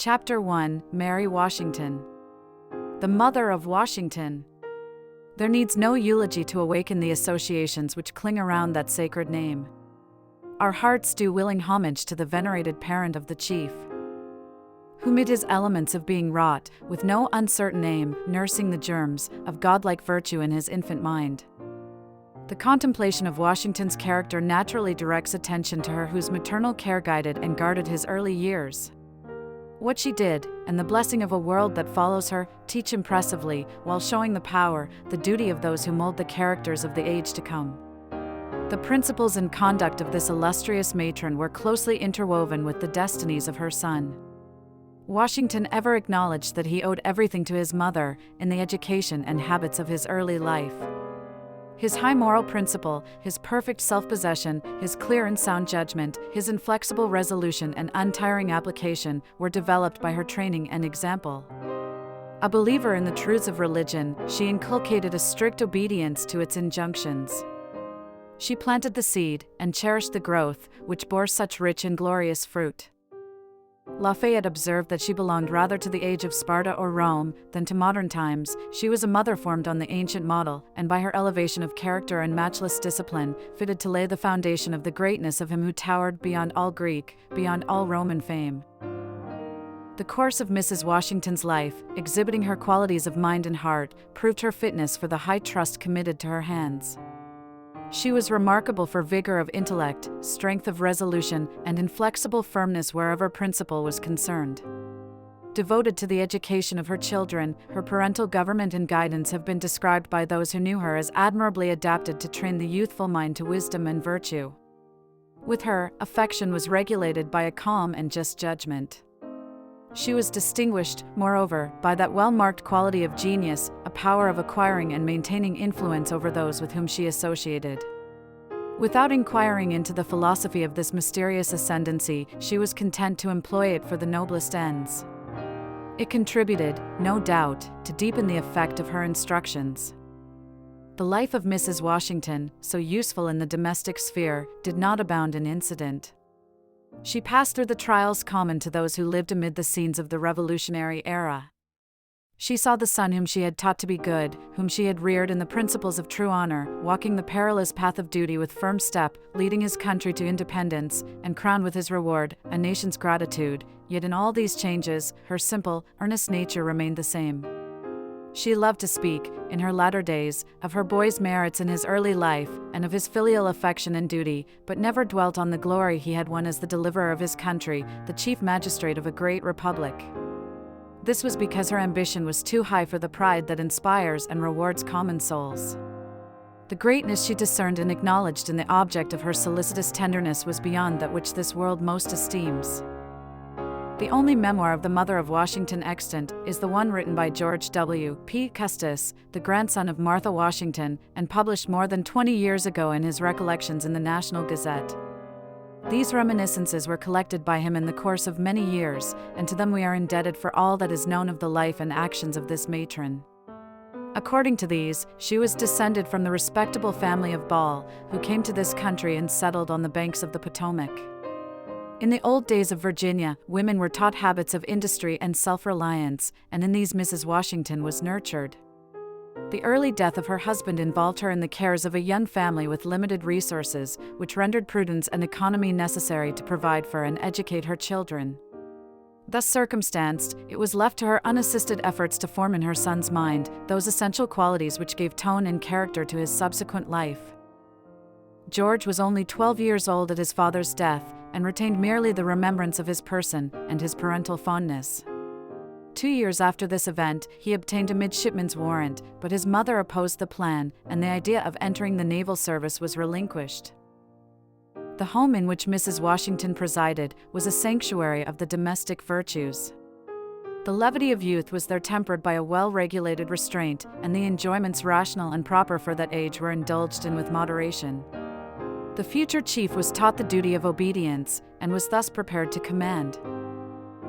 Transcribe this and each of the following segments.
Chapter 1, Mary Washington. The Mother of Washington. There needs no eulogy to awaken the associations which cling around that sacred name. Our hearts do willing homage to the venerated parent of the chief, who mid his elements of being wrought, with no uncertain aim, nursing the germs of godlike virtue in his infant mind. The contemplation of Washington's character naturally directs attention to her whose maternal care guided and guarded his early years. What she did, and the blessing of a world that follows her, teach impressively, while showing the power, the duty of those who mold the characters of the age to come. The principles and conduct of this illustrious matron were closely interwoven with the destinies of her son. Washington ever acknowledged that he owed everything to his mother, in the education and habits of his early life. His high moral principle, his perfect self-possession, his clear and sound judgment, his inflexible resolution and untiring application were developed by her training and example. A believer in the truths of religion, she inculcated a strict obedience to its injunctions. She planted the seed, and cherished the growth, which bore such rich and glorious fruit. Lafayette observed that she belonged rather to the age of Sparta or Rome than to modern times. She was a mother formed on the ancient model, and by her elevation of character and matchless discipline, fitted to lay the foundation of the greatness of him who towered beyond all Greek, beyond all Roman fame. The course of Mrs. Washington's life, exhibiting her qualities of mind and heart, proved her fitness for the high trust committed to her hands. She was remarkable for vigor of intellect, strength of resolution, and inflexible firmness wherever principle was concerned. Devoted to the education of her children, her parental government and guidance have been described by those who knew her as admirably adapted to train the youthful mind to wisdom and virtue. With her, affection was regulated by a calm and just judgment. She was distinguished, moreover, by that well-marked quality of genius, a power of acquiring and maintaining influence over those with whom she associated. Without inquiring into the philosophy of this mysterious ascendancy, she was content to employ it for the noblest ends. It contributed, no doubt, to deepen the effect of her instructions. The life of Mrs. Washington, so useful in the domestic sphere, did not abound in incident. She passed through the trials common to those who lived amid the scenes of the Revolutionary era. She saw the son whom she had taught to be good, whom she had reared in the principles of true honor, walking the perilous path of duty with firm step, leading his country to independence, and crowned with his reward, a nation's gratitude. Yet in all these changes, her simple, earnest nature remained the same. She loved to speak, in her latter days, of her boy's merits in his early life, and of his filial affection and duty, but never dwelt on the glory he had won as the deliverer of his country, the chief magistrate of a great republic. This was because her ambition was too high for the pride that inspires and rewards common souls. The greatness she discerned and acknowledged in the object of her solicitous tenderness was beyond that which this world most esteems. The only memoir of the mother of Washington extant is the one written by George W. P. Custis, the grandson of Martha Washington, and published more than 20 years ago in his Recollections in the National Gazette. These reminiscences were collected by him in the course of many years, and to them we are indebted for all that is known of the life and actions of this matron. According to these, she was descended from the respectable family of Ball, who came to this country and settled on the banks of the Potomac. In the old days of Virginia, women were taught habits of industry and self-reliance, and in these Mrs. Washington was nurtured. The early death of her husband involved her in the cares of a young family with limited resources, which rendered prudence and economy necessary to provide for and educate her children. Thus circumstanced, it was left to her unassisted efforts to form in her son's mind those essential qualities which gave tone and character to his subsequent life. George was only 12 years old at his father's death, and retained merely the remembrance of his person and his parental fondness. 2 years after this event, he obtained a midshipman's warrant, but his mother opposed the plan, and the idea of entering the naval service was relinquished. The home in which Mrs. Washington presided was a sanctuary of the domestic virtues. The levity of youth was there tempered by a well-regulated restraint, and the enjoyments rational and proper for that age were indulged in with moderation. The future chief was taught the duty of obedience, and was thus prepared to command.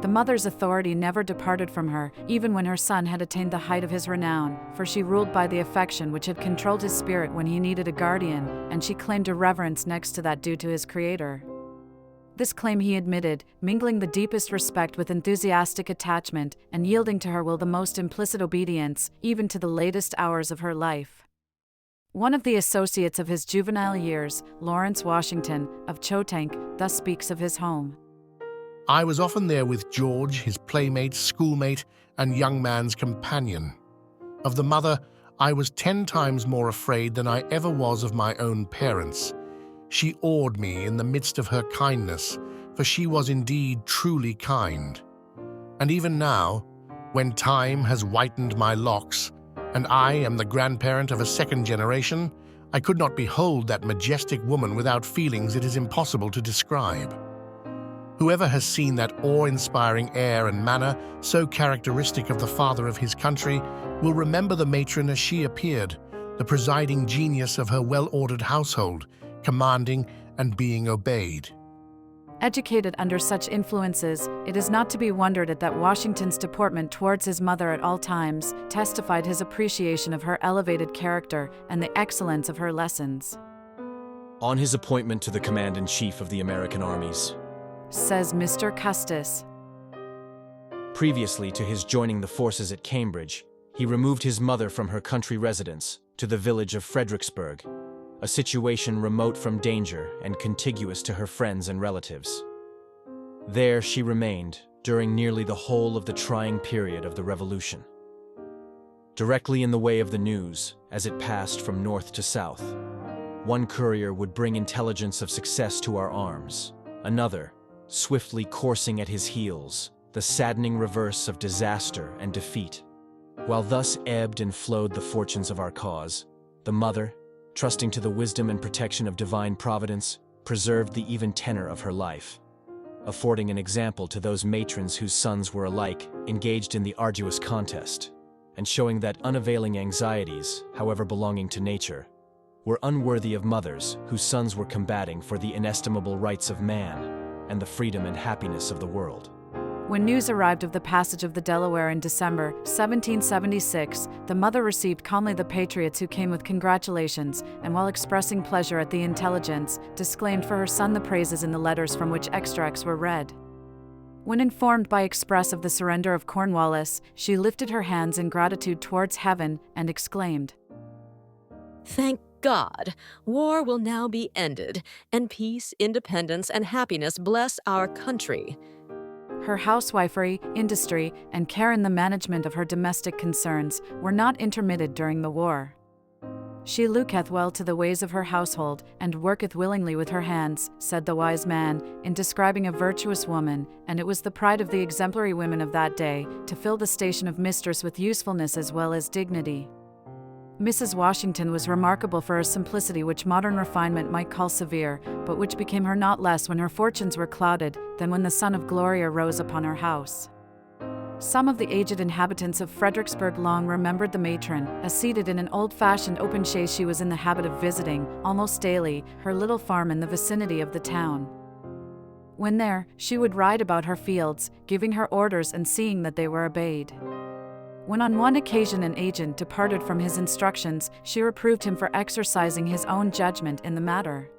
The mother's authority never departed from her, even when her son had attained the height of his renown, for she ruled by the affection which had controlled his spirit when he needed a guardian, and she claimed a reverence next to that due to his Creator. This claim he admitted, mingling the deepest respect with enthusiastic attachment and yielding to her will the most implicit obedience, even to the latest hours of her life. One of the associates of his juvenile years, Lawrence Washington, of Chotank, thus speaks of his home. I was often there with George, his playmate, schoolmate, and young man's companion. Of the mother, I was 10 times more afraid than I ever was of my own parents. She awed me in the midst of her kindness, for she was indeed truly kind. And even now, when time has whitened my locks, and I am the grandparent of a second generation, I could not behold that majestic woman without feelings it is impossible to describe. Whoever has seen that awe-inspiring air and manner so characteristic of the father of his country will remember the matron as she appeared, the presiding genius of her well-ordered household, commanding and being obeyed. Educated under such influences, it is not to be wondered at that Washington's deportment towards his mother at all times testified his appreciation of her elevated character and the excellence of her lessons. On his appointment to the command-in-chief of the American armies, says Mr. Custis, previously to his joining the forces at Cambridge, he removed his mother from her country residence to the village of Fredericksburg, a situation remote from danger and contiguous to her friends and relatives. There she remained during nearly the whole of the trying period of the Revolution. Directly in the way of the news, as it passed from north to south, one courier would bring intelligence of success to our arms, another, swiftly coursing at his heels, the saddening reverse of disaster and defeat. While thus ebbed and flowed the fortunes of our cause, the mother, trusting to the wisdom and protection of divine providence, preserved the even tenor of her life, affording an example to those matrons whose sons were alike engaged in the arduous contest, and showing that unavailing anxieties, however belonging to nature, were unworthy of mothers whose sons were combating for the inestimable rights of man and the freedom and happiness of the world. When news arrived of the passage of the Delaware in December 1776, the mother received calmly the patriots who came with congratulations, and while expressing pleasure at the intelligence, disclaimed for her son the praises in the letters from which extracts were read. When informed by express of the surrender of Cornwallis, she lifted her hands in gratitude towards heaven and exclaimed, "Thank God, war will now be ended, and peace, independence, and happiness bless our country." Her housewifery, industry, and care in the management of her domestic concerns were not intermitted during the war. "She looketh well to the ways of her household, and worketh willingly with her hands," said the wise man, in describing a virtuous woman, and it was the pride of the exemplary women of that day to fill the station of mistress with usefulness as well as dignity. Mrs. Washington was remarkable for a simplicity which modern refinement might call severe, but which became her not less when her fortunes were clouded than when the sun of glory arose upon her house. Some of the aged inhabitants of Fredericksburg long remembered the matron, as seated in an old-fashioned open chaise she was in the habit of visiting, almost daily, her little farm in the vicinity of the town. When there, she would ride about her fields, giving her orders and seeing that they were obeyed. When on one occasion an agent departed from his instructions, she reproved him for exercising his own judgment in the matter.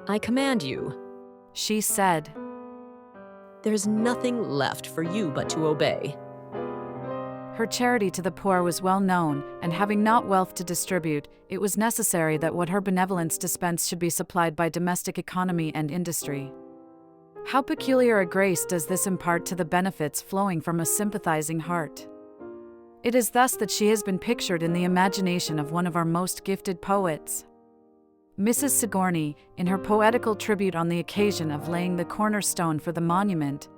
"I command you," she said. "There's nothing left for you but to obey." Her charity to the poor was well known, and having not wealth to distribute, it was necessary that what her benevolence dispensed should be supplied by domestic economy and industry. How peculiar a grace does this impart to the benefits flowing from a sympathizing heart! It is thus that she has been pictured in the imagination of one of our most gifted poets. Mrs. Sigourney, in her poetical tribute on the occasion of laying the cornerstone for the monument,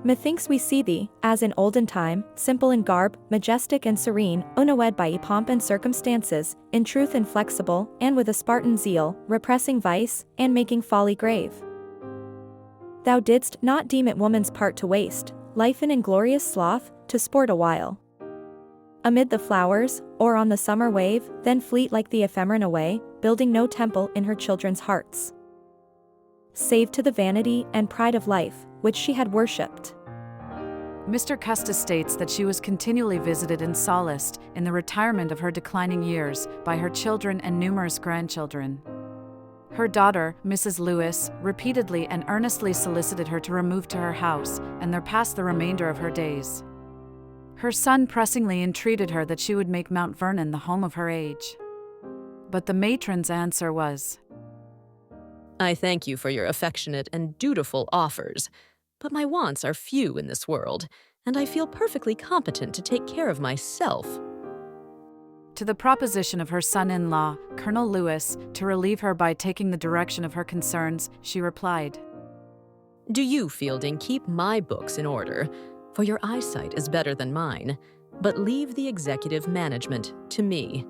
"Methinks we see thee, as in olden time, simple in garb, majestic and serene, unawed by pomp and circumstances, in truth inflexible, and with a Spartan zeal, repressing vice, and making folly grave. Thou didst not deem it woman's part to waste life in inglorious sloth, to sport a while amid the flowers, or on the summer wave, then fleet like the ephemeron away, building no temple in her children's hearts, save to the vanity and pride of life, which she had worshipped." Mr. Custis states that she was continually visited and solaced, in the retirement of her declining years, by her children and numerous grandchildren. Her daughter, Mrs. Lewis, repeatedly and earnestly solicited her to remove to her house and there pass the remainder of her days. Her son pressingly entreated her that she would make Mount Vernon the home of her age. But the matron's answer was, I thank you for your affectionate and dutiful offers, but my wants are few in this world, and I feel perfectly competent to take care of myself. To the proposition of her son-in-law, Colonel Lewis, to relieve her by taking the direction of her concerns, she replied, Do you, Fielding, keep my books in order, for your eyesight is better than mine, but leave the executive management to me.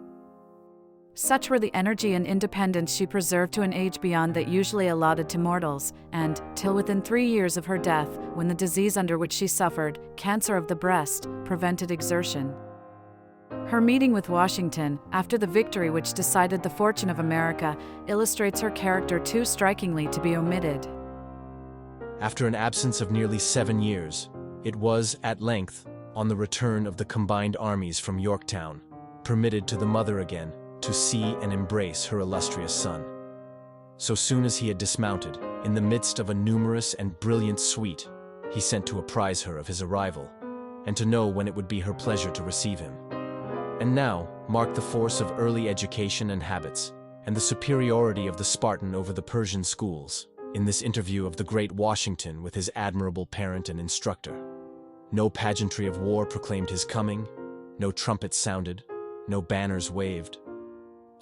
Such were the energy and independence she preserved to an age beyond that usually allotted to mortals, and, till within 3 years of her death, when the disease under which she suffered, cancer of the breast, prevented exertion. Her meeting with Washington, after the victory which decided the fortune of America, illustrates her character too strikingly to be omitted. After an absence of nearly 7 years, it was, at length, on the return of the combined armies from Yorktown, permitted to the mother again to see and embrace her illustrious son. So soon as he had dismounted, in the midst of a numerous and brilliant suite, he sent to apprise her of his arrival, and to know when it would be her pleasure to receive him. And now mark the force of early education and habits, and the superiority of the Spartan over the Persian schools, in this interview of the great Washington with his admirable parent and instructor. No pageantry of war proclaimed his coming, no trumpets sounded, no banners waved.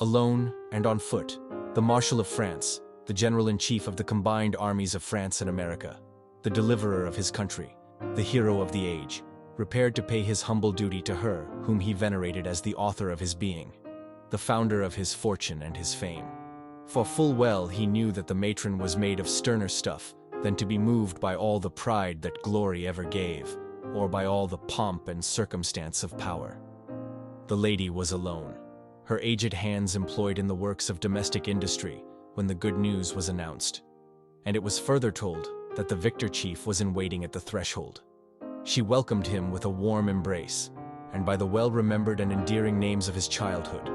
Alone and on foot, the Marshal of France, the General-in-Chief of the combined armies of France and America, the deliverer of his country, the hero of the age, repaired to pay his humble duty to her whom he venerated as the author of his being, the founder of his fortune and his fame. For full well he knew that the matron was made of sterner stuff than to be moved by all the pride that glory ever gave, or by all the pomp and circumstance of power. The lady was alone, her aged hands employed in the works of domestic industry when the good news was announced, and it was further told that the victor chief was in waiting at the threshold. She welcomed him with a warm embrace, and by the well-remembered and endearing names of his childhood.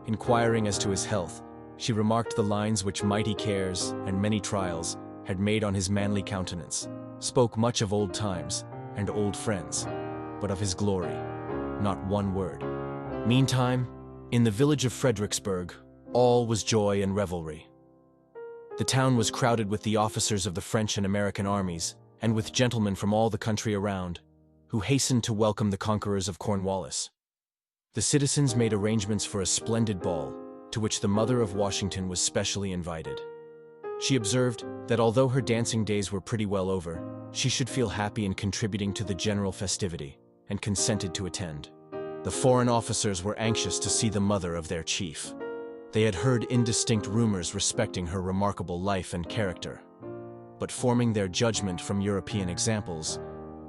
Inquiring as to his health, she remarked the lines which mighty cares and many trials had made on his manly countenance, spoke much of old times and old friends, but of his glory, not one word. Meantime, in the village of Fredericksburg, all was joy and revelry. The town was crowded with the officers of the French and American armies, and with gentlemen from all the country around, who hastened to welcome the conquerors of Cornwallis. The citizens made arrangements for a splendid ball, to which the mother of Washington was specially invited. She observed that although her dancing days were pretty well over, she should feel happy in contributing to the general festivity, and consented to attend. The foreign officers were anxious to see the mother of their chief. They had heard indistinct rumors respecting her remarkable life and character. But forming their judgment from European examples,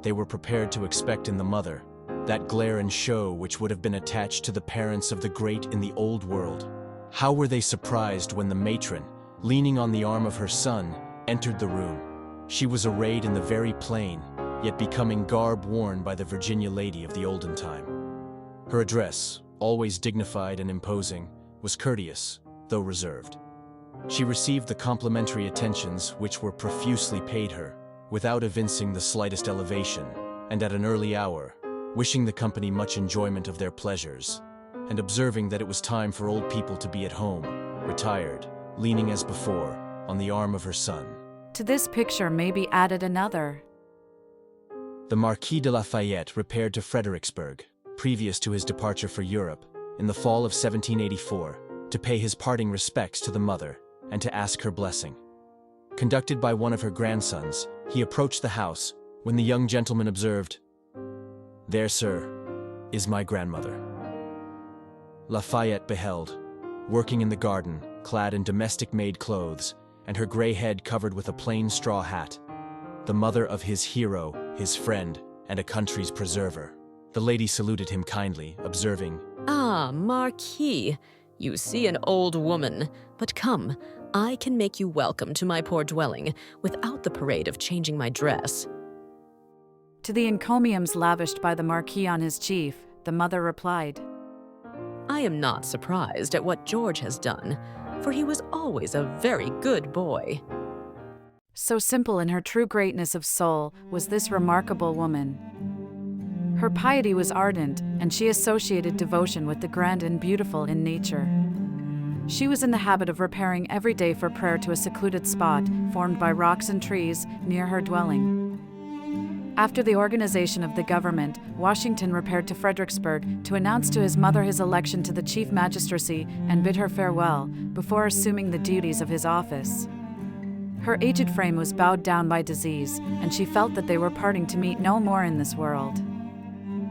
they were prepared to expect in the mother that glare and show which would have been attached to the parents of the great in the old world. How were they surprised when the matron, leaning on the arm of her son, entered the room. She was arrayed in the very plain, yet becoming garb worn by the Virginia lady of the olden time. Her address, always dignified and imposing, was courteous, though reserved. She received the complimentary attentions which were profusely paid her, without evincing the slightest elevation, and at an early hour, wishing the company much enjoyment of their pleasures, and observing that it was time for old people to be at home, retired, leaning as before, on the arm of her son. To this picture may be added another. The Marquis de Lafayette repaired to Fredericksburg, previous to his departure for Europe, in the fall of 1784, to pay his parting respects to the mother and to ask her blessing. Conducted by one of her grandsons, he approached the house, when the young gentleman observed, "There, sir, is my grandmother." Lafayette beheld, working in the garden, clad in domestic-made clothes, and her gray head covered with a plain straw hat, the mother of his hero, his friend, and a country's preserver. The lady saluted him kindly, observing, "Ah, Marquis, you see an old woman, but come, I can make you welcome to my poor dwelling without the parade of changing my dress." To the encomiums lavished by the Marquis on his chief, the mother replied, "I am not surprised at what George has done, for he was always a very good boy. So simple in her true greatness of soul was this remarkable woman. Her piety was ardent, and she associated devotion with the grand and beautiful in nature. She was in the habit of repairing every day for prayer to a secluded spot formed by rocks and trees near her dwelling. After the organization of the government, Washington repaired to Fredericksburg to announce to his mother his election to the chief magistracy and bid her farewell before assuming the duties of his office. Her aged frame was bowed down by disease, and she felt that they were parting to meet no more in this world.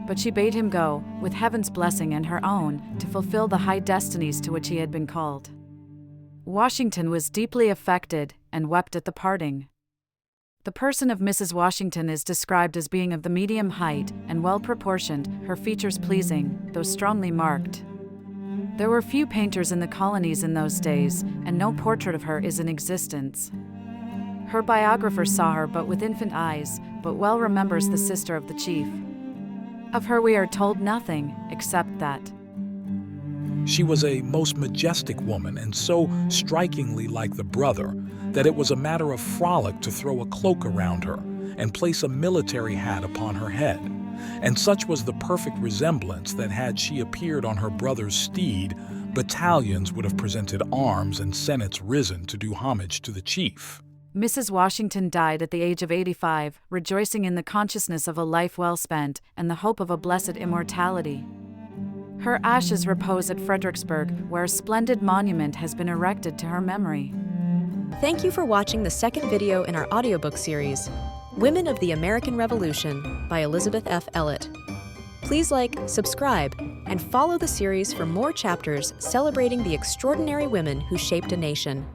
But she bade him go, with heaven's blessing and her own, to fulfill the high destinies to which he had been called. Washington was deeply affected and wept at the parting. The person of Mrs. Washington is described as being of the medium height and well-proportioned, her features pleasing, though strongly marked. There were few painters in the colonies in those days, and no portrait of her is in existence. Her biographer saw her but with infant eyes, but well remembers the sister of the chief. Of her we are told nothing, except that she was a most majestic woman and so strikingly like the brother that it was a matter of frolic to throw a cloak around her and place a military hat upon her head. And such was the perfect resemblance that had she appeared on her brother's steed, battalions would have presented arms and senates risen to do homage to the chief. Mrs. Washington died at the age of 85, rejoicing in the consciousness of a life well spent and the hope of a blessed immortality. Her ashes repose at Fredericksburg, where a splendid monument has been erected to her memory. Thank you for watching the second video in our audiobook series, Women of the American Revolution by Elizabeth F. Ellet. Please like, subscribe, and follow the series for more chapters celebrating the extraordinary women who shaped a nation.